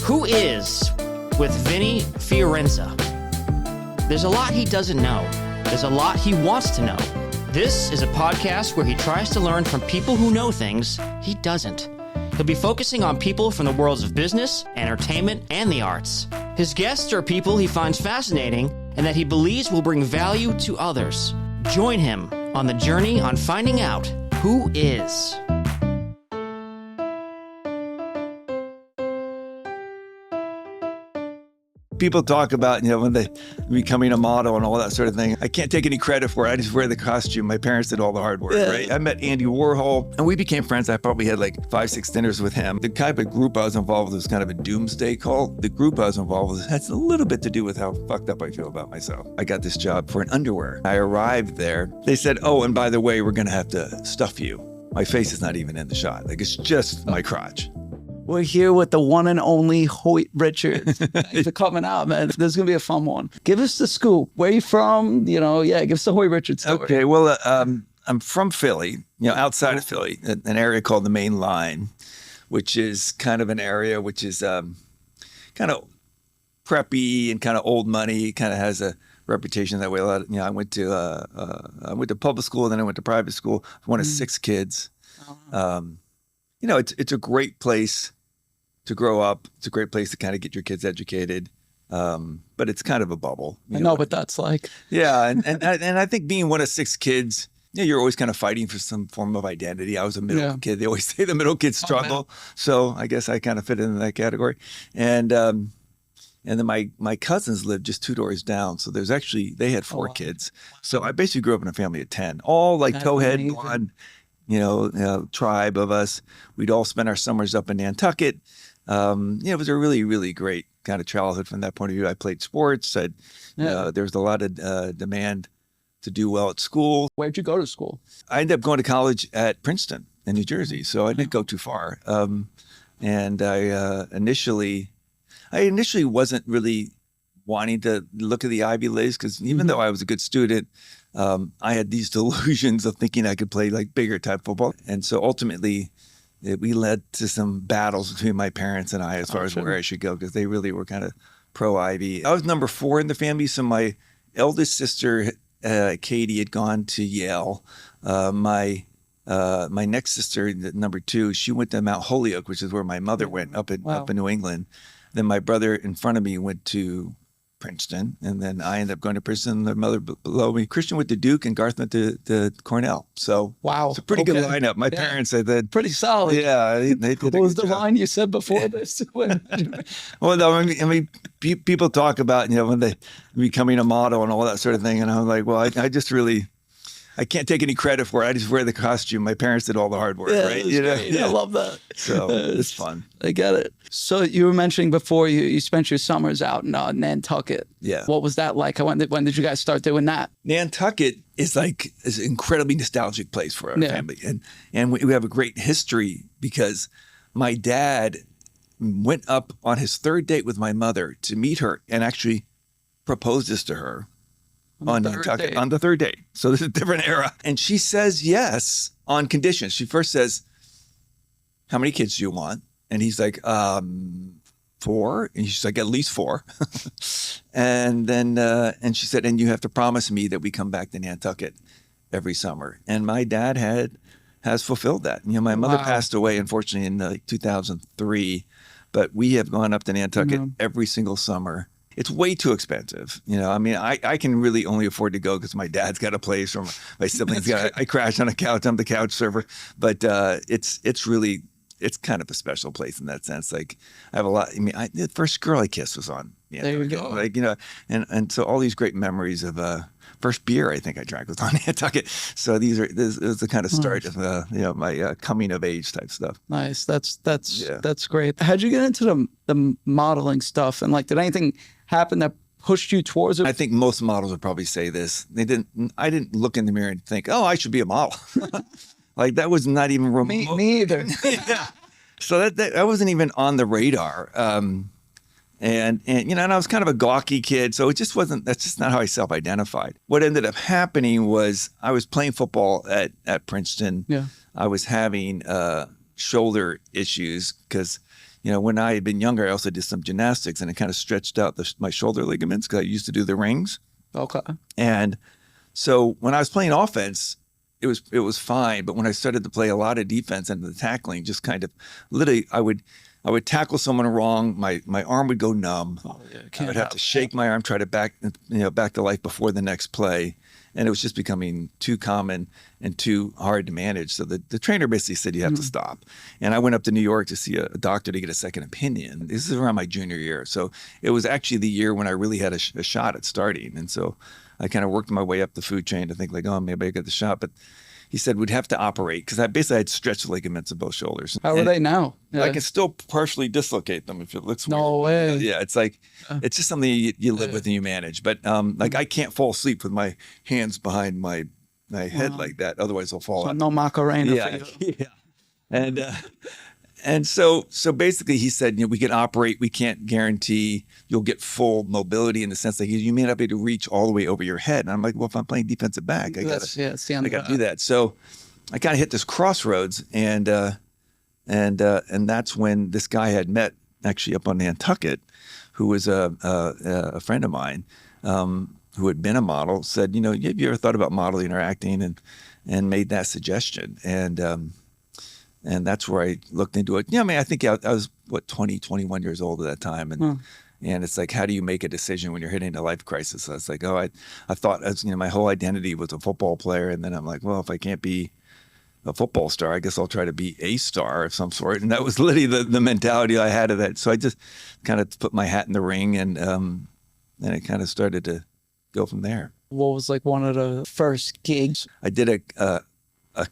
Who is with Vinny Fiorenza? There's a lot he doesn't know. There's a lot he wants to know. This is a podcast where he tries to learn from people who know things he doesn't. He'll be focusing on people from the worlds of business, entertainment, and the arts. His guests are people he finds fascinating and that he believes will bring value to others. Join him on the journey on finding out who is. People talk about, when they becoming a model and all that sort of thing. I can't take any credit for it. I just wear the costume. My parents did all the hard work, right? I met Andy Warhol and we became friends. I probably had like 5-6 dinners with him. The type of group I was involved with was kind of a doomsday cult. The group I was involved with has a little bit to do with how fucked up I feel about myself. I got this job for an underwear. I arrived there. They said, oh, and by the way, we're going to have to stuff you. My face is not even in the shot. Like it's just my crotch. We're here with the one and only Hoyt Richards. Thanks for coming out, man. This is going to be a fun one. Give us the scoop. Where are you from? Give us the Hoyt Richards story. Okay, well, I'm from Philly, outside of Philly, an area called the Main Line, which is kind of an area which is kind of preppy and kind of old money, kind of has a reputation that way. A lot of, I went to public school, then I went to private school. One of 6 kids. It's a great place to grow up. It's a great place to kind of get your kids educated. But it's kind of a bubble. I know what that's like. Yeah. And I think being one of 6 kids, you're always kind of fighting for some form of identity. I was a middle kid. They always say the middle kids struggle. So I guess I kind of fit into that category. And then my cousins lived just 2 doors down. So they had 4 kids. So I basically grew up in a family of 10, all like towhead blonde, tribe of us. We'd all spend our summers up in Nantucket. It was a really, really great kind of childhood from that point of view. I played sports. There was a lot of demand to do well at school. Where'd you go to school? I ended up going to college at Princeton in New Jersey, so I didn't go too far. And I initially wasn't really wanting to look at the Ivy Leagues because even though I was a good student, I had these delusions of thinking I could play like bigger type football. And so ultimately, we led to some battles between my parents and I as far as where I should go because they really were kind of pro-Ivy. I was number 4 in the family, so my eldest sister, Katie, had gone to Yale. My next sister, number 2, she went to Mount Holyoke, which is where my mother went up in New England. Then my brother in front of me went to Princeton, and then I ended up going to Princeton. The mother below me, Christian went to Duke, and Garth went to Cornell. So it's a pretty good lineup. My parents said that pretty solid. Yeah, they did. What was the line you said before this? Well, no, I mean, people talk about when they becoming a model and all that sort of thing, and I'm like, well, I just really. I can't take any credit for it. I just wear the costume. My parents did all the hard work, right? I love that. So it's fun. I get it. So you were mentioning before you spent your summers out in Nantucket. Yeah. What was that like? When did you guys start doing that? Nantucket is an incredibly nostalgic place for our family. And we have a great history because my dad went up on his 3rd date with my mother to meet her and actually proposed this to her. On Nantucket, on the 3rd date. So this is a different era. And she says yes on conditions. She first says, how many kids do you want? And he's like, 4. And she's like, at least 4. And then, and she said, and you have to promise me that we come back to Nantucket every summer. And my dad has fulfilled that. My mother passed away, unfortunately, in 2003. But we have gone up to Nantucket every single summer. It's way too expensive. I can really only afford to go because my dad's got a place or my siblings I crash on a couch. I'm the couch server. But it's kind of a special place in that sense. Like I have a lot. The first girl I kissed was on. There you go. And so all these great memories of first beer I think I drank was on Nantucket. So this is the kind of start of my coming of age type stuff. Nice. That's great. How'd you get into the modeling stuff? And did anything happen that pushed you towards it? I think most models would probably say this. I didn't look in the mirror and think, oh, I should be a model. Like that was not even remote. Me either. Yeah. So that wasn't even on the radar. And I was kind of a gawky kid, so that's just not how I self-identified. What ended up happening was I was playing football at Princeton. Yeah. I was having shoulder issues because when I had been younger, I also did some gymnastics, and it kind of stretched out my shoulder ligaments because I used to do the rings. Okay. And so when I was playing offense, it was fine. But when I started to play a lot of defense and the tackling, just kind of literally, I would tackle someone wrong. My arm would go numb. Oh, yeah, I would have to shake my arm, try to back to life before the next play. And it was just becoming too common and too hard to manage. So the trainer basically said, you have to stop. And I went up to New York to see a doctor to get a second opinion. This is around my junior year. So it was actually the year when I really had a shot at starting. And so I kind of worked my way up the food chain to think like, oh, maybe I get the shot. But he said we'd have to operate because I basically had stretched ligaments of both shoulders. How are they now? Yeah. I can still partially dislocate them if it looks weird. No way. Yeah, it's like it's just something you live with and you manage. But like I can't fall asleep with my hands behind my head like that. Otherwise, I'll fall out. No Macarena for you. Yeah. And so basically he said, we can operate. We can't guarantee you'll get full mobility in the sense that you may not be able to reach all the way over your head. And I'm like, well, if I'm playing defensive back, I got to do that. So I kind of hit this crossroads, and that's when this guy I had met actually up on Nantucket, who was a friend of mine, who had been a model, said, have you ever thought about modeling or acting, and made that suggestion. And that's where I looked into it. Yeah, I mean, I think I was, 20, 21 years old at that time. And it's like, how do you make a decision when you're hitting a life crisis? So I was like, I thought, my whole identity was a football player. And then I'm like, well, if I can't be a football star, I guess I'll try to be a star of some sort. And that was literally the mentality I had of that. So I just kind of put my hat in the ring, and it kind of started to go from there. What was like one of the first gigs? I did a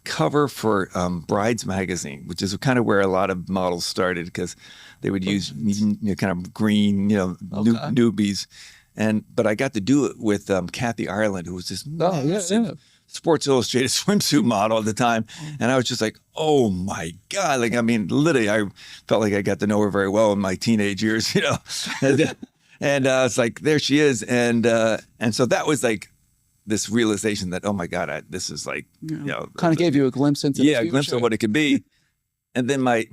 cover for Brides magazine, which is kind of where a lot of models started because they would use kind of green, newbies, but I got to do it with Kathy Ireland, who was this Sports Illustrated swimsuit model at the time, and I was just like, oh my God! Like, I mean, literally, I felt like I got to know her very well in my teenage years, and it's like, there she is, and so that was like this realization that, oh my God, this is like, kind of gave you a glimpse into the future. A glimpse of what it could be. And then I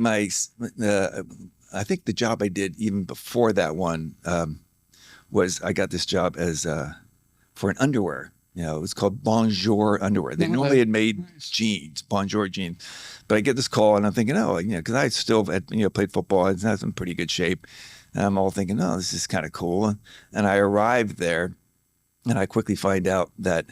think the job I did even before that one was I got this job as for an underwear. It was called Bonjour underwear. They normally had made jeans, Bonjour jeans, but I get this call and I'm thinking, because I still had played football, I was in pretty good shape, and I'm all thinking, this is kind of cool. And I arrived there. And I quickly find out that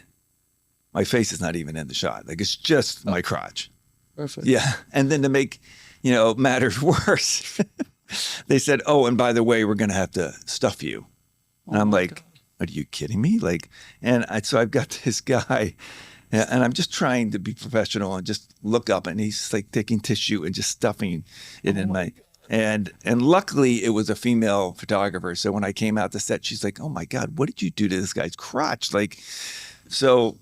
my face is not even in the shot. Like, it's just my crotch. Perfect. Yeah. And then to make, matters worse, they said, oh, and by the way, we're going to have to stuff you. And I'm like, God. Are you kidding me? Like, so I've got this guy, and I'm just trying to be professional and just look up, and he's like taking tissue and just stuffing it in my... And luckily, it was a female photographer. So when I came out to set, she's like, oh, my God, what did you do to this guy's crotch? Like, so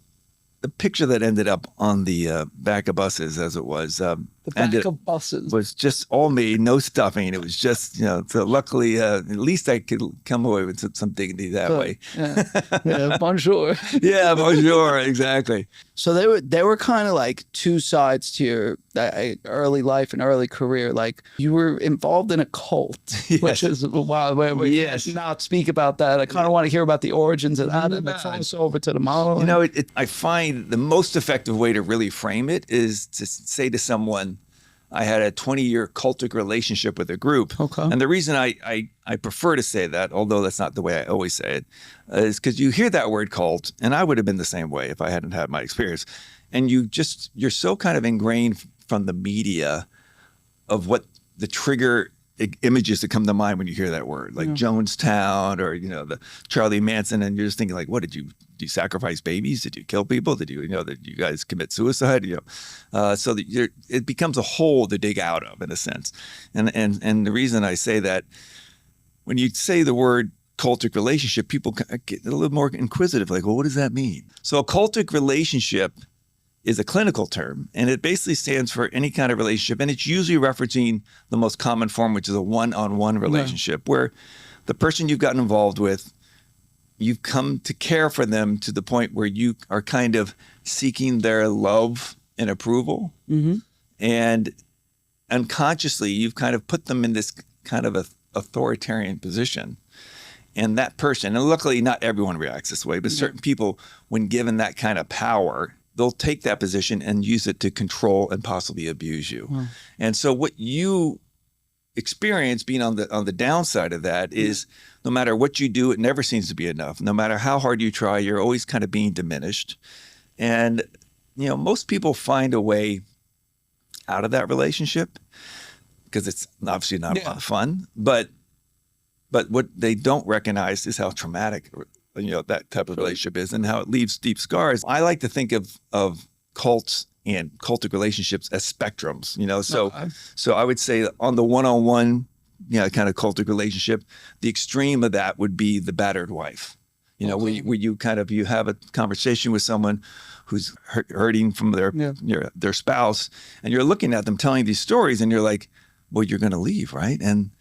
the picture that ended up on the back of buses, as it was, the back of buses was just all me, no stuffing. It was just, so luckily, at least I could come away with some dignity that way. Yeah, bonjour. Yeah, bonjour, exactly. So they were kind of like two sides to your early life and early career. Like, you were involved in a cult, which is wild. We not speak about that. I kind of want to hear about the origins of that, and then cross over to the model. I find the most effective way to really frame it is to say to someone, I had a 20-year cultic relationship with a group. Okay. And the reason I prefer to say that, although that's not the way I always say it, is because you hear that word cult, and I would have been the same way if I hadn't had my experience. And you're so kind of ingrained from the media of what the trigger images that come to mind when you hear that word, like Jonestown or, the Charlie Manson, and you're just thinking like, what did you sacrifice babies? Did you kill people? Did you, did you guys commit suicide? So that it becomes a hole to dig out of, in a sense. And the reason I say that, when you say the word cultic relationship, people get a little more inquisitive, like, well, what does that mean? So a cultic relationship is a clinical term, and it basically stands for any kind of relationship, and it's usually referencing the most common form, which is a one-on-one relationship, where the person you've gotten involved with, you've come to care for them to the point where you are kind of seeking their love and approval, and unconsciously you've kind of put them in this kind of a authoritarian position. And that person, and luckily not everyone reacts this way, but certain people, when given that kind of power, they'll take that position and use it to control and possibly abuse you. Wow. And so what you experience being on the downside of that is no matter what you do, it never seems to be enough. No matter how hard you try, you're always kind of being diminished. And, most people find a way out of that relationship because it's obviously not a lot of fun, but what they don't recognize is how traumatic, that type of relationship is and how it leaves deep scars. I like to think of cults and cultic relationships as spectrums, so I would say on the one-on-one, kind of cultic relationship, the extreme of that would be the battered wife, where you have a conversation with someone who's hurting from their spouse, and you're looking at them telling these stories, and you're like, well, you're going to leave, right? And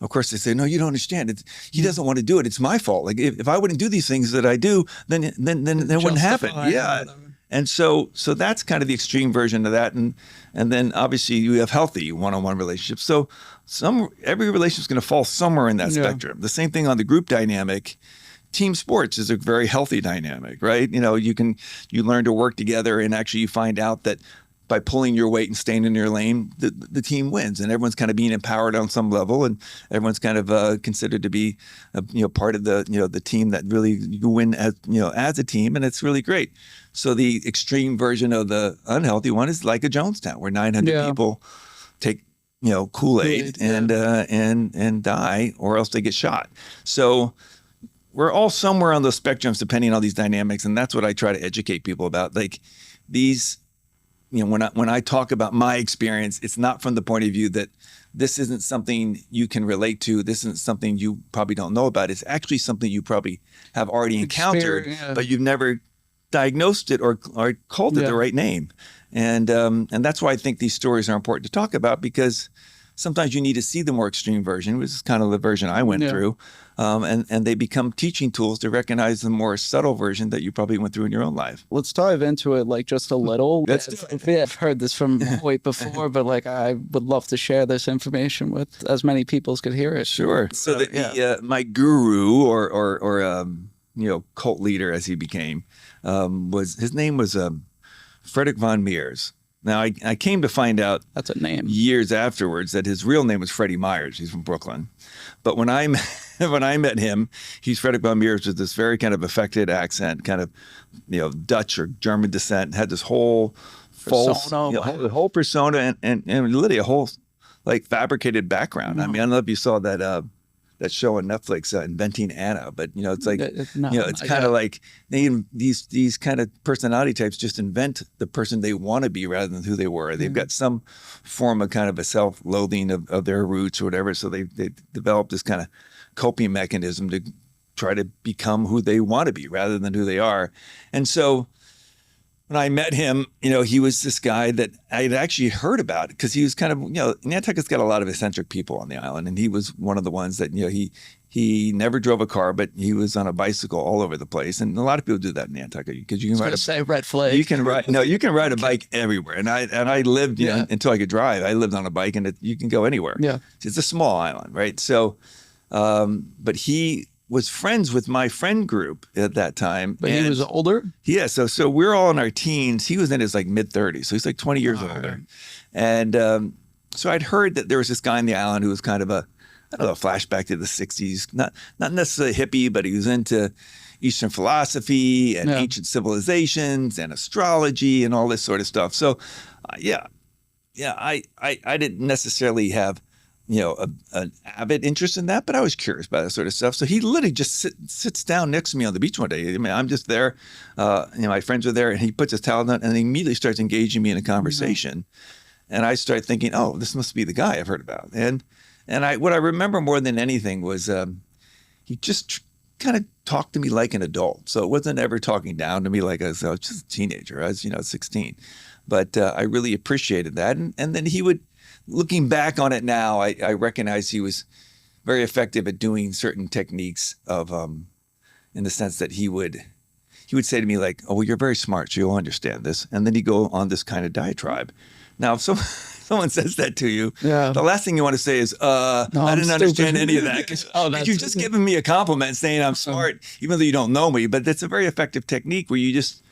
of course they say, no, you don't understand. He doesn't want to do it. It's my fault. Like if I wouldn't do these things that I do, then it wouldn't happen. Yeah. And so that's kind of the extreme version of that. And then obviously you have healthy one-on-one relationships. So every relationship is going to fall somewhere in that spectrum. The same thing on the group dynamic. Team sports is a very healthy dynamic, right? You learn to work together, and actually you find out that by pulling your weight and staying in your lane, the team wins, and everyone's kind of being empowered on some level, and everyone's kind of considered to be, part of the team that really you win as a team, and it's really great. So the extreme version of the unhealthy one is like a Jonestown, where 900 people take Kool-Aid and die, or else they get shot. So we're all somewhere on those spectrums depending on these dynamics, and that's what I try to educate people about. Like these. When I talk about my experience, it's not from the point of view that this isn't something you can relate to. This isn't something you probably don't know about. It's actually something you probably have already encountered, but you've never diagnosed it or called it the right name. And that's why I think these stories are important to talk about, because sometimes you need to see the more extreme version, which is kind of the version I went through. And they become teaching tools to recognize the more subtle version that you probably went through in your own life. Let's dive into it like just a little. I've heard this from Hoyt before, but like I would love to share this information with as many people as could hear it. Sure. So my guru or cult leader, as he became, his name was Frederick von Meers. Now, I came to find out that's a name years afterwards that his real name was Freddie Myers. He's from Brooklyn. But when I met him, he's Frederick von Meers with this very kind of affected accent, kind of, Dutch or German descent, had this whole false, whole persona and literally a whole like fabricated background. I mean, I don't know if you saw that show on Netflix, Inventing Anna, but it's like it's kind of like these kind of personality types just invent the person they want to be rather than who they were. They've got some form of kind of a self-loathing of their roots or whatever, so they develop this kind of coping mechanism to try to become who they want to be rather than who they are. And so when I met him, he was this guy that I had actually heard about because he was kind of, Nantucket's got a lot of eccentric people on the island, and he was one of the ones that, he never drove a car, but he was on a bicycle all over the place. And a lot of people do that in Nantucket because you can ride red flag. You can ride a bike everywhere. And I lived, until I could drive, I lived on a bike, and you can go anywhere. Yeah. It's a small island, right? So, but he was friends with my friend group at that time. But he was older? Yeah, so we're all in our teens. He was in his like mid-30s, so he's like 20 years older. And so I'd heard that there was this guy on the island who was kind of a flashback to the 60s. Not necessarily hippie, but he was into Eastern philosophy and ancient civilizations and astrology and all this sort of stuff. So, I didn't necessarily have an avid interest in that, but I was curious about that sort of stuff. So he literally just sits down next to me on the beach one day. I mean, I'm just there, my friends are there, and he puts his towel down and he immediately starts engaging me in a conversation. And I start thinking, oh, this must be the guy I've heard about. And what I remember more than anything was he just kind of talked to me like an adult. So it wasn't ever talking down to me like I was just a teenager. I was, 16. But I really appreciated that. And then he would, looking back on it now, I recognize he was very effective at doing certain techniques of, in the sense that he would say to me like, oh, well, you're very smart, so you'll understand this. And then he'd go on this kind of diatribe. Now, if someone says that to you, Yeah. the last thing you want to say is, I didn't understand any of that. Because you've just given me a compliment saying I'm smart, even though you don't know me. But that's a very effective technique where you just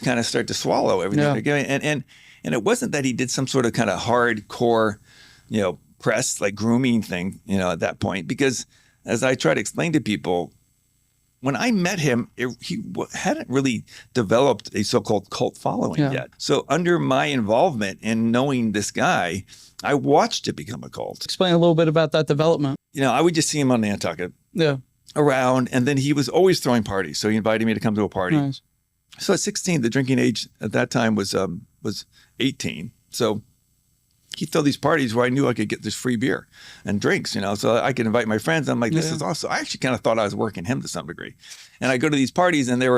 kind of start to swallow everything. Yeah. And it wasn't that he did some sort of kind of hardcore, press, like grooming thing, at that point. Because as I try to explain to people, when I met him, he hadn't really developed a so-called cult following yet. So under my involvement in knowing this guy, I watched it become a cult. Explain a little bit about that development. I would just see him on Nantucket around, and then he was always throwing parties. So he invited me to come to a party. Nice. So at 16, the drinking age at that time was 18. So he'd throw these parties where I knew I could get this free beer and drinks, so I could invite my friends. I'm like, this is awesome. I actually kind of thought I was working him to some degree. And I go to these parties, and it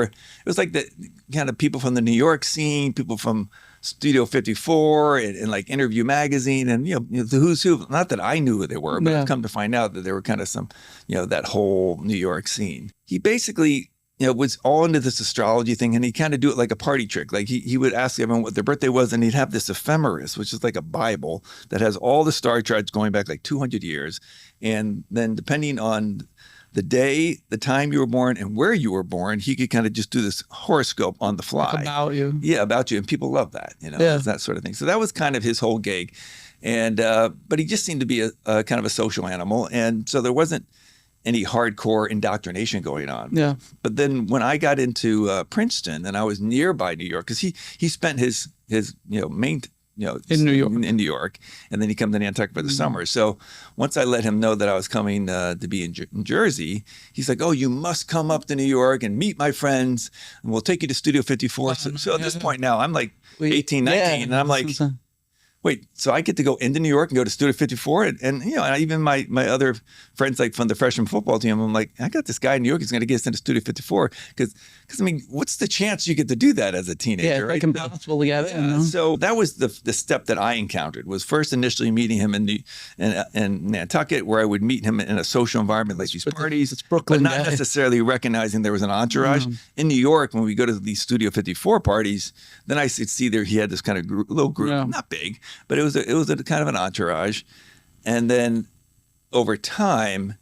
was like the kind of people from the New York scene, people from Studio 54 and like Interview Magazine and, the who's who. Not that I knew who they were, but I've come to find out that they were kind of some, that whole New York scene. He basically was all into this astrology thing, and he kind of do it like a party trick. Like he would ask everyone what their birthday was, and he'd have this ephemeris, which is like a Bible that has all the star charts going back like 200 years. And then depending on the day, the time you were born, and where you were born, he could kind of just do this horoscope on the fly. Like about you. Yeah, about you. And people love that, that sort of thing. So that was kind of his whole gig. And but he just seemed to be a kind of a social animal. And so there wasn't any hardcore indoctrination going on. Yeah. But then when I got into Princeton, and I was nearby New York, because he spent his main in New York, and then he come to Nantucket for the summer. So once I let him know that I was coming to be in Jersey, he's like, "Oh, you must come up to New York and meet my friends, and we'll take you to Studio 54." So at this point now, I'm like 18, 19, and I'm like, wait, so I get to go into New York and go to Studio 54? And even my other friends, like from the freshman football team, I'm like, I got this guy in New York who's going to get us into Studio 54. Because I mean, what's the chance you get to do that as a teenager? Yeah, right? Like impossible to get in. So that was the step that I encountered, was first initially meeting him in Nantucket, where I would meet him in a social environment like these parties, it's Brooklyn, but not necessarily recognizing there was an entourage. In New York, when we go to these Studio 54 parties, then I could see there he had this kind of little group, not big, but it was a kind of an entourage. And then over time,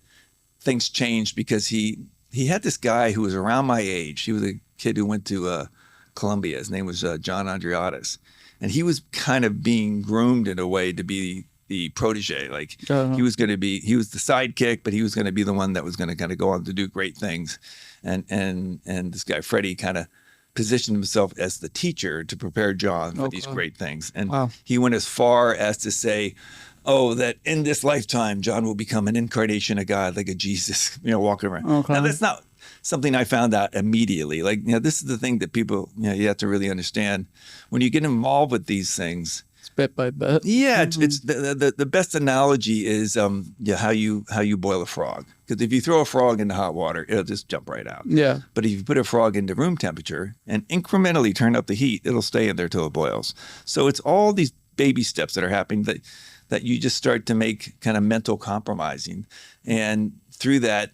things changed, because he had this guy who was around my age. He was a kid who went to Columbia. His name was John Andreatis. And he was kind of being groomed in a way to be the protege. Like he was the sidekick, but he was going to be the one that was going to kind of go on to do great things. And this guy, Freddie, kind of positioned himself as the teacher to prepare John for these great things. And he went as far as to say, that in this lifetime, John will become an incarnation of God, like a Jesus, walking around. Now, that's not something I found out immediately. Like, this is the thing that people, you have to really understand. When you get involved with these things, it's bit by bit. Yeah, it's the best analogy is how you boil a frog. Because if you throw a frog into hot water, it'll just jump right out. Yeah. But if you put a frog into room temperature and incrementally turn up the heat, it'll stay in there till it boils. So it's all these baby steps that are happening that you just start to make kind of mental compromising. And through that,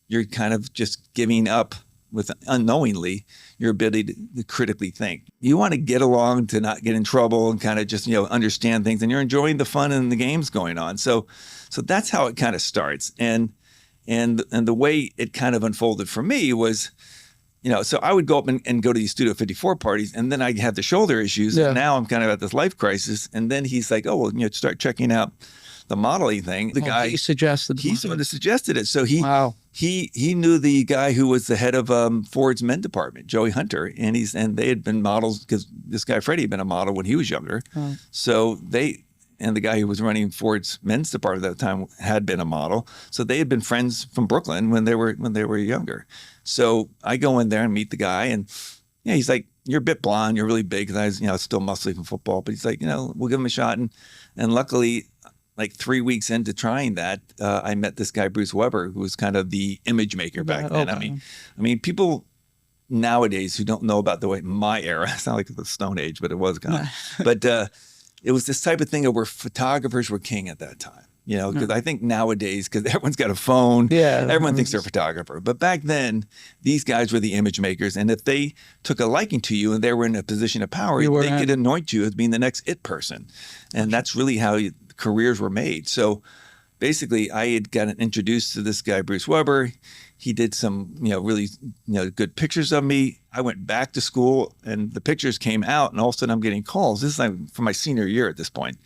you're kind of just giving up with unknowingly your ability to critically think. You want to get along to not get in trouble and kind of just, understand things, and you're enjoying the fun and the games going on. So that's how it kind of starts. And the way it kind of unfolded for me was, so I would go up and go to these Studio 54 parties, and then I have the shoulder issues. Yeah. And now I'm kind of at this life crisis. And then he's like, "Oh, well, start checking out the modeling thing." The guy he suggested. He's the one that suggested it. So he knew the guy who was the head of Ford's men department, Joey Hunter, and they had been models, because this guy Freddie had been a model when he was younger. Oh. So and the guy who was running Ford's men's department at the time had been a model. So they had been friends from Brooklyn when they were younger. So I go in there and meet the guy, and he's like, "You're a bit blonde, you're really big," because I was still muscly from football. But he's like, "We'll give him a shot." And luckily, like 3 weeks into trying that, I met this guy, Bruce Weber, who was kind of the image maker back then. Okay. I mean, people nowadays who don't know about the way my era, it's not like the Stone Age, but it was kind of, but it was this type of thing where photographers were king at that time. You know, because I think nowadays, because everyone's got a phone, everyone thinks they're a photographer. But back then, these guys were the image makers. And if they took a liking to you and they were in a position of power, they could anoint you as being the next it person. And that's really how careers were made. So basically, I had gotten introduced to this guy, Bruce Weber. He did some, really, good pictures of me. I went back to school and the pictures came out and all of a sudden I'm getting calls. This is like from my senior year at this point.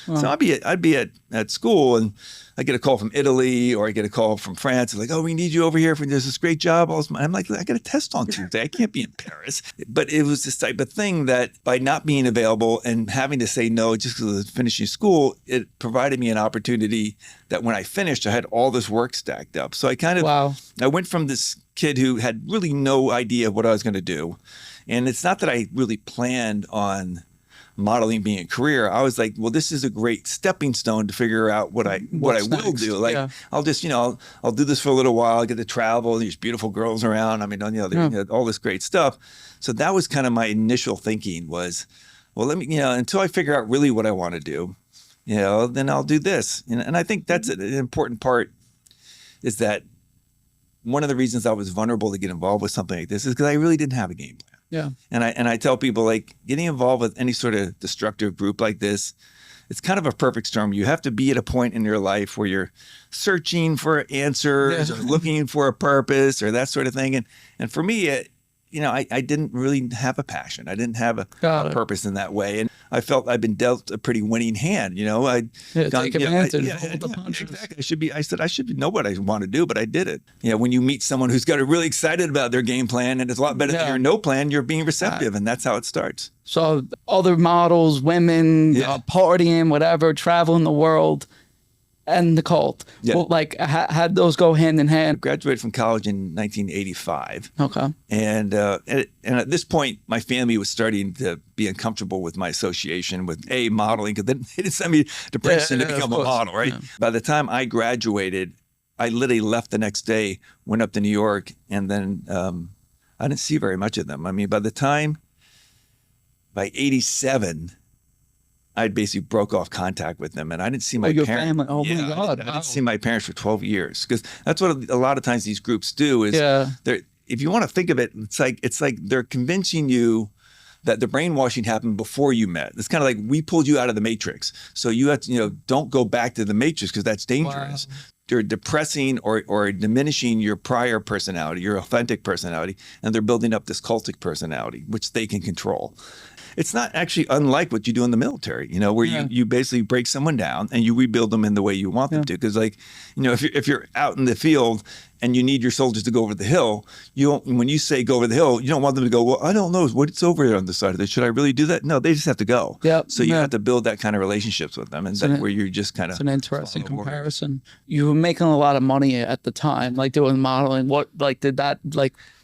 Wow. So I'd be at school and I get a call from Italy or I get a call from France. Like, oh, we need you over here for this great job. I'm like, I got a test on Tuesday. I can't be in Paris. But it was this type of thing that by not being available and having to say no just because of finishing school, it provided me an opportunity that when I finished, I had all this work stacked up. So I kind of, I went from this kid who had really no idea what I was going to do. And it's not that I really planned on modeling being a career. I was like, well, this is a great stepping stone to figure out what I will do. Like, I'll just, I'll do this for a little while. I get to travel. There's beautiful girls around. I mean, all this great stuff. So that was kind of my initial thinking was, well, let me, until I figure out really what I want to do, then I'll do this. And I think that's an important part is that one of the reasons I was vulnerable to get involved with something like this is because I really didn't have a game plan. Yeah. And I tell people, like, getting involved with any sort of destructive group like this, it's kind of a perfect storm. You have to be at a point in your life where you're searching for answers or looking for a purpose or that sort of thing. And for me, I didn't really have a passion. I didn't have a purpose in that way. And I felt I'd been dealt a pretty winning hand. Take advantage, hold the punches. Exactly. I should know what I want to do, but I did it. When you meet someone who's got really excited about their game plan and it's a lot better than your no plan, you're being receptive, and that's how it starts. So other models, women, partying, whatever, traveling the world, and the cult. Yeah. Well, like, how'd those go hand in hand? I graduated from college in 1985. Okay. And at this point, my family was starting to be uncomfortable with my association with modeling, because they didn't send me to Princeton to become a model, right? Yeah. By the time I graduated, I literally left the next day, went up to New York, and then I didn't see very much of them. I mean, by 87, I basically broke off contact with them, and I didn't see my parents. Family. Oh my God! I didn't see my parents for 12 years, because that's what a lot of times these groups do. Is if you want to think of it, it's like they're convincing you that the brainwashing happened before you met. It's kind of like, we pulled you out of the matrix, so you have to, don't go back to the matrix because that's dangerous. Wow. They're depressing or diminishing your prior personality, your authentic personality, and they're building up this cultic personality, which they can control. It's not actually unlike what you do in the military, where you basically break someone down and you rebuild them in the way you want them to. Because, if you're out in the field and you need your soldiers to go over the hill, when you say go over the hill, you don't want them to go, well, I don't know what's over there on the side of this. Should I really do that? No, they just have to go. Yep. So you have to build that kind of relationships with them, and that's where you're just kind of. It's an interesting comparison. You were making a lot of money at the time, like doing modeling.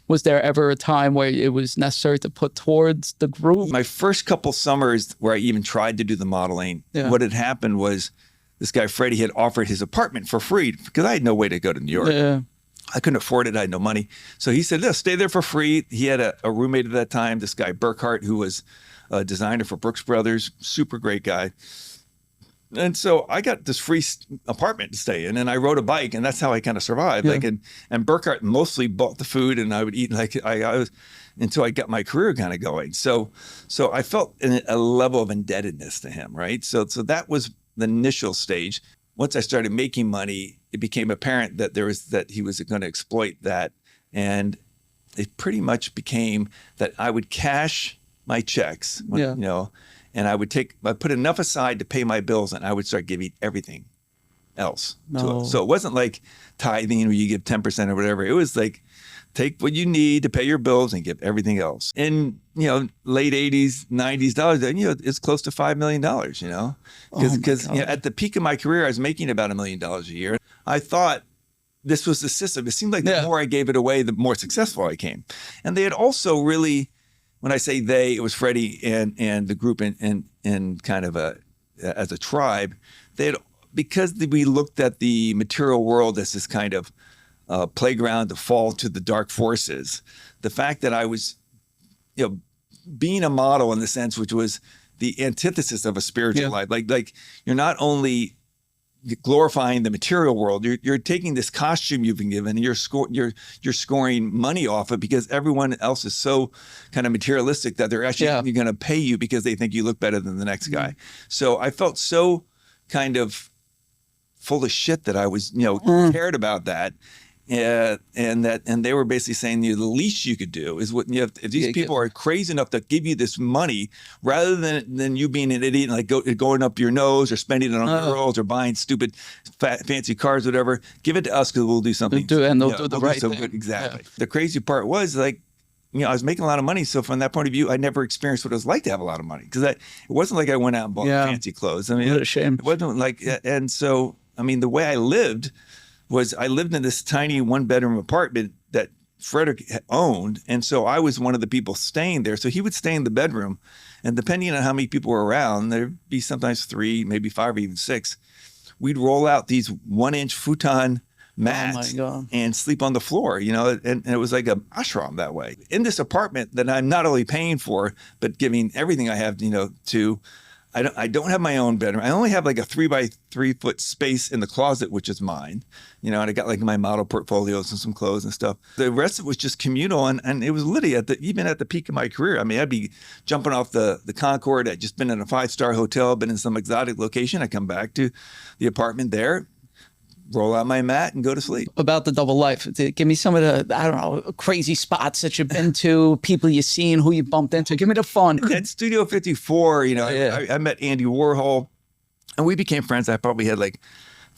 Was there ever a time where it was necessary to put towards the group? My first couple summers where I even tried to do the modeling, what had happened was this guy, Freddie, had offered his apartment for free because I had no way to go to New York. Yeah. I couldn't afford it. I had no money. So he said, stay there for free. He had a roommate at that time, this guy, Burkhart, who was a designer for Brooks Brothers, super great guy. And so I got this free apartment to stay in, and I rode a bike, and that's how I kind of survived. Yeah. And Burkhart mostly bought the food, and I would eat I was until I got my career kind of going. So I felt a level of indebtedness to him, right? So that was the initial stage. Once I started making money, it became apparent that he was going to exploit that, and it pretty much became that I would cash my checks, and I put enough aside to pay my bills, and I would start giving everything else to it. So it wasn't like tithing where you give 10% or whatever. It was like, take what you need to pay your bills and give everything else. In, late 80s, 90s dollars, it's close to $5 million, because at the peak of my career, I was making about $1 million a year. I thought this was the system. It seemed like the more I gave it away, the more successful I became. And they had also really, when I say they, it was Freddie and the group in kind of as a tribe. Because we looked at the material world as this kind of playground to fall to the dark forces. The fact that I was, being a model in the sense which was the antithesis of a spiritual life. Like you're not only glorifying the material world. You're taking this costume you've been given, and you're scoring money off it because everyone else is so kind of materialistic that they're actually going to pay you because they think you look better than the next guy. So I felt so kind of full of shit that I was, cared about that. And they were basically saying the least you could do is what if these people are crazy enough to give you this money rather than you being an idiot and like going up your nose or spending it on girls or buying stupid fancy cars, whatever, give it to us because we'll do something. They'll do the right thing. Good. Exactly. Yeah. The crazy part was like, I was making a lot of money. So from that point of view, I never experienced what it was like to have a lot of money because it wasn't like I went out and bought fancy clothes. I mean, what a shame. It wasn't like, and so, I mean, the way I lived was I lived in this tiny 1-bedroom apartment that Frederick owned. And so I was one of the people staying there. So he would stay in the bedroom. And depending on how many people were around, there'd be sometimes 3, maybe 5, or even 6. We'd roll out these 1-inch futon mats and sleep on the floor, and it was like a ashram that way. In this apartment that I'm not only paying for, but giving everything I have, to I don't have my own bedroom. I only have like a 3-by-3 foot space in the closet, which is mine, and I got like my model portfolios and some clothes and stuff. The rest of it was just communal. And it was literally even at the peak of my career. I mean, I'd be jumping off the Concorde. I'd just been in a 5-star hotel, been in some exotic location. I come back to the apartment there, roll out my mat and go to sleep. About the double life, give me some of the, I don't know, crazy spots that you've been to, people you've seen, who you bumped into. Give me the fun. At Studio 54, I met Andy Warhol and we became friends. I probably had like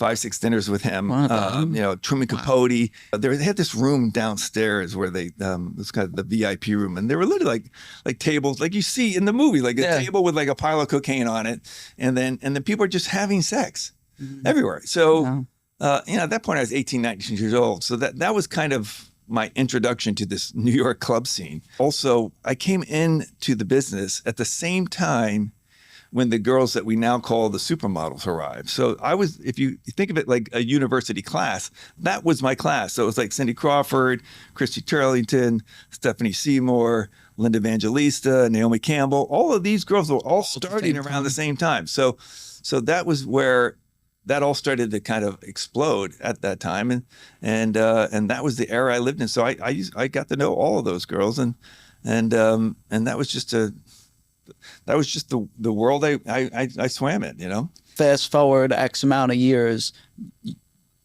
5-6 dinners with him. Truman Capote. They had this room downstairs where it was kind of the VIP room, and they were literally like tables like you see in the movie, like a table with like a pile of cocaine on it, and then people are just having sex everywhere. So at that point I was 18, 19 years old. So that was kind of my introduction to this New York club scene. Also, I came into the business at the same time when the girls that we now call the supermodels arrived. So I was, if you think of it like a university class, that was my class. So it was like Cindy Crawford, Christy Turlington, Stephanie Seymour, Linda Evangelista, Naomi Campbell. All of these girls were all starting around the same time. So that was where that all started to kind of explode at that time, and that was the era I lived in. So I got to know all of those girls, and that was just the world I swam in. Fast forward X amount of years,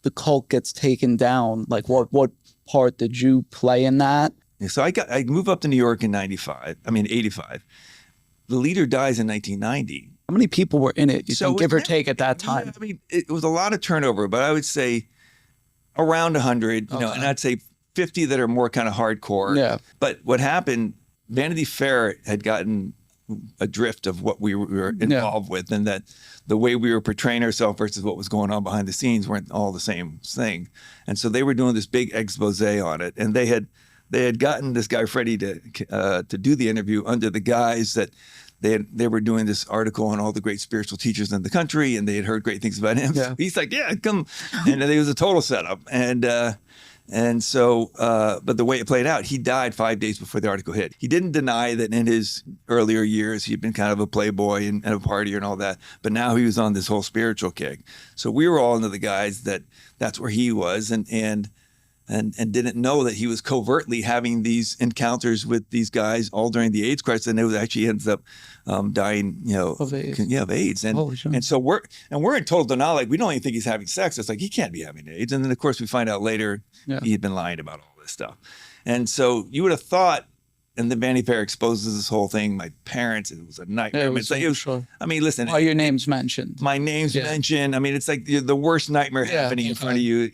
the cult gets taken down. Like what part did you play in that? So I moved up to New York in 85. The leader dies in 1990. How many people were in it, give or take, at that time? Yeah, it was a lot of turnover, but I would say around 100, and I'd say 50 that are more kind of hardcore. Yeah. But what happened, Vanity Fair had gotten a drift of what we were involved with, and that the way we were portraying ourselves versus what was going on behind the scenes weren't all the same thing. And so they were doing this big expose on it, and they had gotten this guy Freddie to do the interview under the guise that they were doing this article on all the great spiritual teachers in the country, and they had heard great things about him. Yeah. He's like, yeah, come. And it was a total setup. And so, but the way it played out, he died 5 days before the article hit. He didn't deny that in his earlier years, he'd been kind of a playboy and a partier and all that. But now he was on this whole spiritual kick. So we were all into the guys that's where he was, and didn't know that he was covertly having these encounters with these guys all during the AIDS crisis, and it was actually ends up dying, of AIDS. Of AIDS. And so we're in total denial. Like, we don't even think he's having sex. It's like, he can't be having AIDS. And then of course we find out later he had been lying about all this stuff. And so you would have thought, and then Vanity Fair exposes this whole thing. My parents, it was a nightmare. I mean, listen. All your names mentioned. My name's mentioned. I mean, it's like the worst nightmare happening in front of you.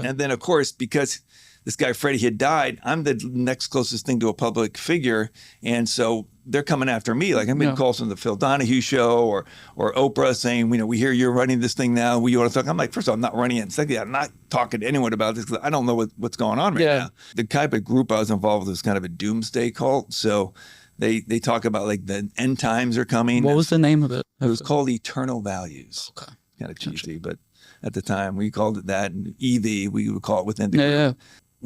And then, of course, because this guy Freddie had died, I'm the next closest thing to a public figure, and so they're coming after me. Like, I'm getting calls from the Phil Donahue show or Oprah saying, we hear you're running this thing now. You want to talk? I'm like, first of all, I'm not running it. Secondly, I'm not talking to anyone about this because I don't know what's going on right now. The type of group I was involved with was kind of a doomsday cult. So they talk about like the end times are coming. What was the name of it? It was called Eternal Values. Okay. Kind of cheesy, but at the time we called it that. And EV, we would call it within the group.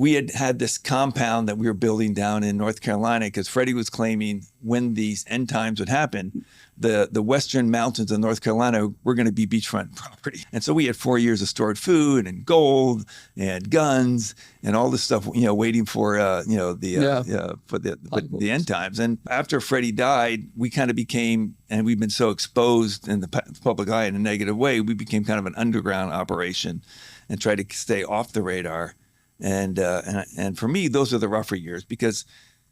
we had this compound that we were building down in North Carolina because Freddie was claiming when these end times would happen, the western mountains of North Carolina were going to be beachfront property. And so we had 4 years of stored food and gold and guns and all this stuff, waiting for, the end times. And after Freddie died, we kind of became, and we've been so exposed in the public eye in a negative way, we became kind of an underground operation and tried to stay off the radar. And for me, those are the rougher years because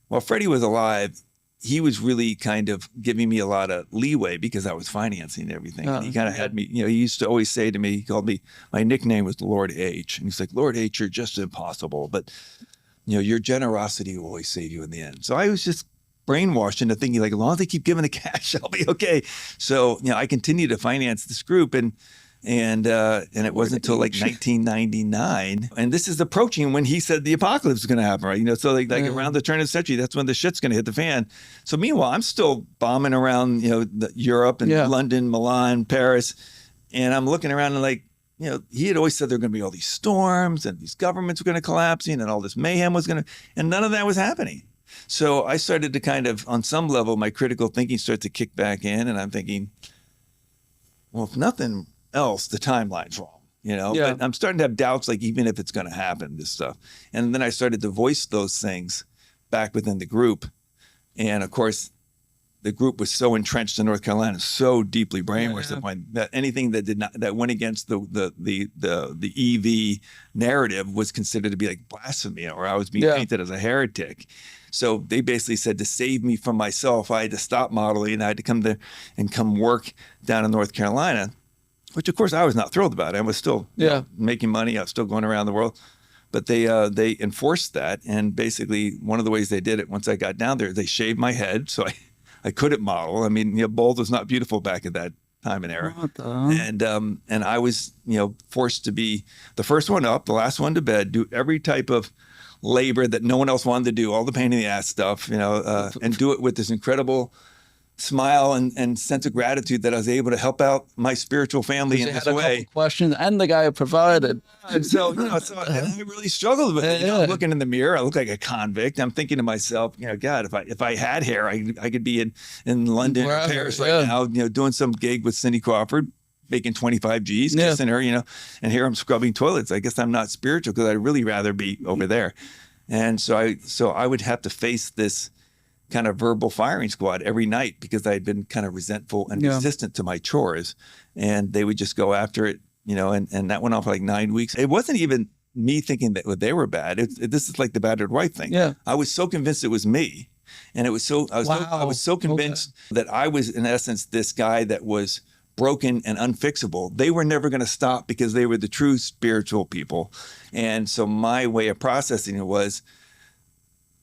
while Freddie was alive, he was really kind of giving me a lot of leeway because I was financing everything. And he kind of had me, he used to always say to me, he called me, my nickname was Lord H. And he's like, Lord H, you're just impossible. But, your generosity will always save you in the end. So I was just brainwashed into thinking like, as long as they keep giving the cash, I'll be okay. So, I continued to finance this group and it wasn't until like 1999, and this is approaching when he said the apocalypse is going to happen, right? So like around the turn of the century, that's when the shit's going to hit the fan. So meanwhile, I'm still bombing around, Europe and London, Milan, Paris, and I'm looking around and like, he had always said there were going to be all these storms and these governments were going to collapse and all this mayhem was going to, and none of that was happening. So I started to kind of, on some level, my critical thinking started to kick back in, and I'm thinking, well, if nothing else, the timeline's wrong, but I'm starting to have doubts, like even if it's going to happen, this stuff. And then I started to voice those things back within the group. And of course, the group was so entrenched in North Carolina, so deeply brainwashed to the point that anything that went against the EV narrative was considered to be like blasphemy, or I was being painted as a heretic. So they basically said to save me from myself, I had to stop modeling and I had to come there and come work down in North Carolina, which of course I was not thrilled about. I was still making money. I was still going around the world, but they enforced that. And basically one of the ways they did it, once I got down there, they shaved my head. So I couldn't model. I mean, bald was not beautiful back at that time and era. And I was, forced to be the first one up, the last one to bed, do every type of labor that no one else wanted to do, all the pain in the ass stuff, and do it with this incredible smile and sense of gratitude that I was able to help out my spiritual family in this way. Questions and the guy who provided. And so, I really struggled with it. I'm looking in the mirror, I look like a convict. I'm thinking to myself, God, if I had hair, I could be in London or Paris right now, doing some gig with Cindy Crawford, making 25 G's, kissing her, and here I'm scrubbing toilets. I guess I'm not spiritual because I'd really rather be over there. And so I would have to face this kind of verbal firing squad every night because I had been kind of resentful and resistant to my chores, and they would just go after it, and that went on for like 9 weeks. It wasn't even me thinking that they were bad. This is like the battered wife thing. Yeah. I was so convinced it was me, and I was so convinced that I was in essence this guy that was broken and unfixable. They were never going to stop because they were the true spiritual people. And so my way of processing it was,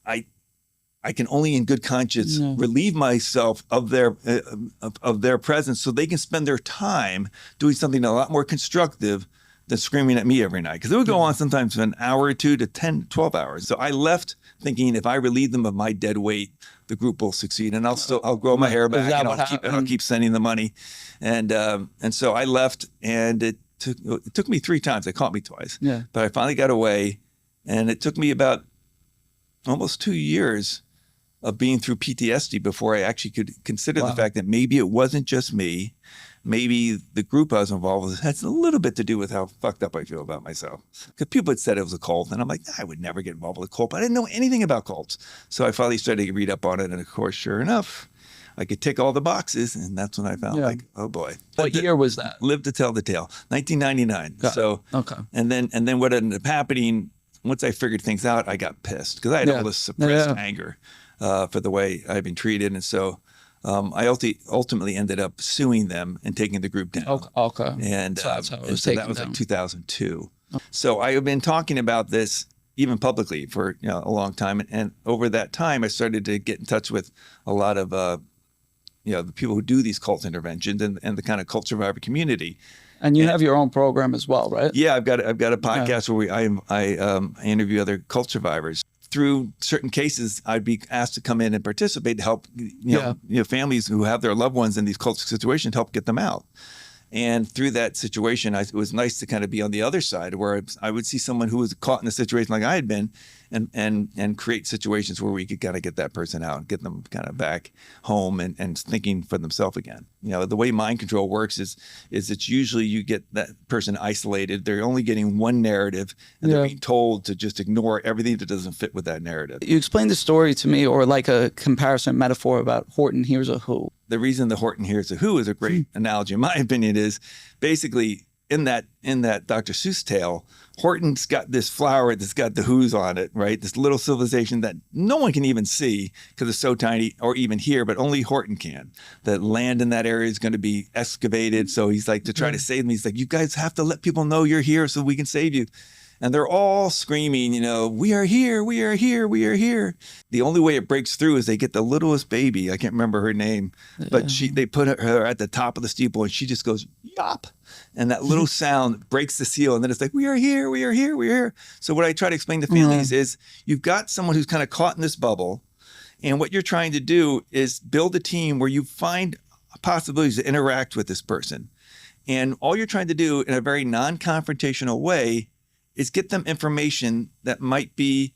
I can only in good conscience relieve myself of their presence so they can spend their time doing something a lot more constructive than screaming at me every night. Because it would go on sometimes for an hour or two to 10, 12 hours. So I left thinking if I relieve them of my dead weight, the group will succeed, and I'll grow my hair back, and I'll keep sending the money. And so I left, and it took me 3 times. They caught me twice. Yeah. But I finally got away, and it took me about almost 2 years of being through PTSD before I actually could consider the fact that maybe it wasn't just me. Maybe the group I was involved with has a little bit to do with how fucked up I feel about myself. Because people had said it was a cult, and I'm like, I would never get involved with a cult. But I didn't know anything about cults. So I finally started to read up on it, and of course, sure enough, I could tick all the boxes, and that's when I found like, oh boy. What year was that? Lived to tell the tale, 1999. And then what ended up happening, once I figured things out, I got pissed because I had all this suppressed anger for the way I've been treated. And so I ultimately ended up suing them and taking the group down. Okay. And so that's how it was so that was like 2002. So I have been talking about this even publicly for a long time. And over that time, I started to get in touch with a lot of the people who do these cult interventions and the kind of cult survivor community. And you have your own program as well, right? Yeah, I've got a podcast where I interview other cult survivors. Through certain cases, I'd be asked to come in and participate to help families who have their loved ones in these cult situations, help get them out. And through that situation, it was nice to kind of be on the other side where I would see someone who was caught in a situation like I had been and create situations where we could kind of get that person out and get them kind of back home and thinking for themselves again. You know, the way mind control works is it's usually you get that person isolated. They're only getting one narrative and they're being told to just ignore everything that doesn't fit with that narrative. You explained the story to me, or like a comparison metaphor about Horton Hears a Who. The reason the Horton Hears a Who is a great analogy, in my opinion, is basically in that Dr. Seuss tale, Horton's got this flower that's got the Who's on it, right? This little civilization that no one can even see because it's so tiny or even hear, but only Horton can. The land in that area is going to be excavated. So he's like, to try to save them, he's like, you guys have to let people know you're here so we can save you. And they're all screaming, you know, we are here, we are here, we are here. The only way it breaks through is they get the littlest baby. I can't remember her name, but they put her at the top of the steeple and she just goes, yop. And that little sound breaks the seal. And then it's like, we are here, we are here, we are here. So what I try to explain to families is you've got someone who's kind of caught in this bubble. And what you're trying to do is build a team where you find possibilities to interact with this person. And all you're trying to do in a very non-confrontational way is get them information that might be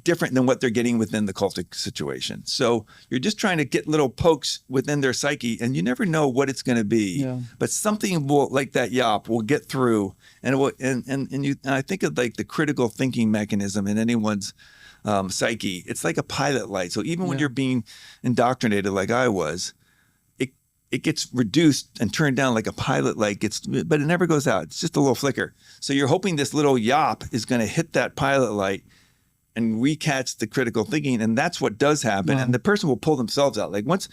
different than what they're getting within the cultic situation. So you're just trying to get little pokes within their psyche, and you never know what it's going to be. Yeah. But something will, like that yop, will get through, and it will. And I think of like the critical thinking mechanism in anyone's psyche. It's like a pilot light. So even when you're being indoctrinated, like I was, it gets reduced and turned down like a pilot light but it never goes out. It's just a little flicker. So you're hoping this little yop is going to hit that pilot light and recatch the critical thinking. And that's what does happen. And the person will pull themselves out. Like once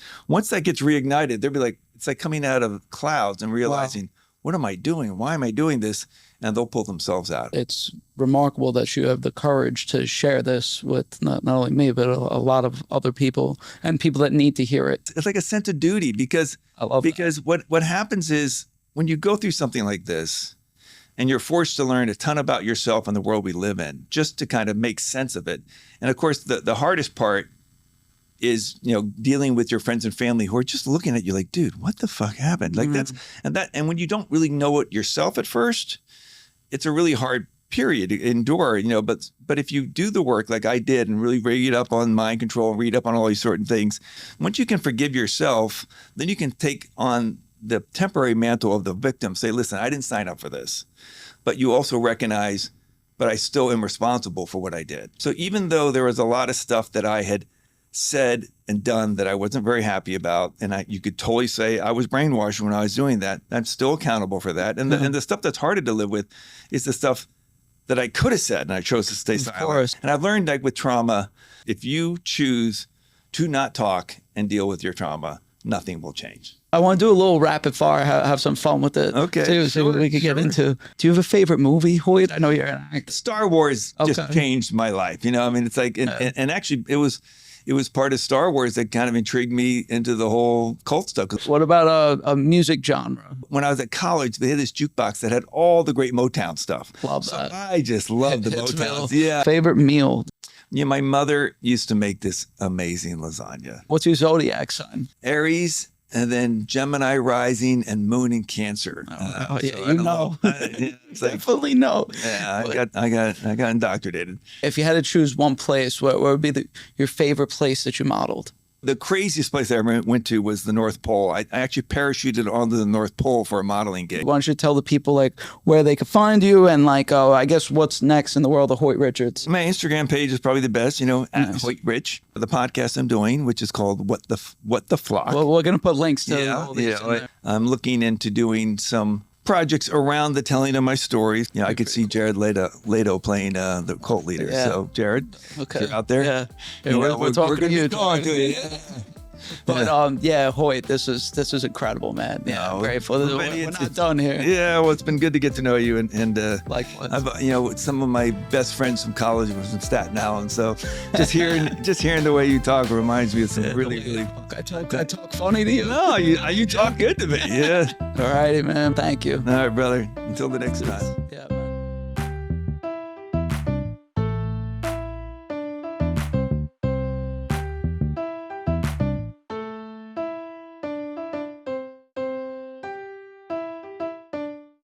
that gets reignited, they'll be like, it's like coming out of clouds and realizing, what am I doing? Why am I doing this? And they'll pull themselves out. It's remarkable that you have the courage to share this with not only me, but a lot of other people and people that need to hear it. It's like a sense of duty because what happens is when you go through something like this and you're forced to learn a ton about yourself and the world we live in just to kind of make sense of it. And of course, the hardest part is, you know, dealing with your friends and family who are just looking at you like, dude, what the fuck happened? Like and when you don't really know it yourself at first, it's a really hard period to endure, you know, but if you do the work like I did and really read up on mind control, read up on all these certain things, once you can forgive yourself, then you can take on the temporary mantle of the victim, say, listen, I didn't sign up for this, but you also recognize, but I still am responsible for what I did. So even though there was a lot of stuff that I had said and done that I wasn't very happy about, and you could totally say I was brainwashed when I was doing that, I'm still accountable for that. And the stuff that's harder to live with is the stuff that I could have said and I chose to stay silent. Of course. And I've learned, like with trauma, if you choose to not talk and deal with your trauma, nothing will change. I want to do a little rapid fire, have some fun with it. Okay. Too, so we could get into. Do you have a favorite movie, Hoyt? I know you're an actor. Star Wars just changed my life. You know, I mean, it's like, and actually it was part of Star Wars that kind of intrigued me into the whole cult stuff. What about a music genre? When I was at college, they had this jukebox that had all the great Motown stuff. Love that. So I just love the Motown. Yeah. Favorite meal? Yeah, my mother used to make this amazing lasagna. What's your zodiac sign? Aries, and then Gemini rising and moon in Cancer. Yeah, you know. It's like, definitely know. Yeah, I got indoctrinated. If you had to choose one place, where would be your favorite place that you modeled? The craziest place I ever went to was the North Pole. I actually parachuted onto the North Pole for a modeling gig. Why don't you tell the people like where they could find you and like, I guess what's next in the world of Hoyt Richards? My Instagram page is probably the best, you know, at Hoyt Rich. The podcast I'm doing, which is called What the Flock. Well, we're going to put links to all these in there. I'm looking into doing some projects around the telling of my stories. You know, I could see Jared Leto playing the cult leader. Yeah. So, Jared, if you're out there. Yeah, we're talking to you. But Hoyt, this is incredible, man. Yeah, I'm grateful. We're not done here. Yeah, well, it's been good to get to know you, and likewise. I've, some of my best friends from college was from Staten Island, so just hearing the way you talk reminds me of some really. I talk funny to you. No, you talk good to me. Yeah. All righty, man. Thank you. All right, brother. Until the next time. Yeah.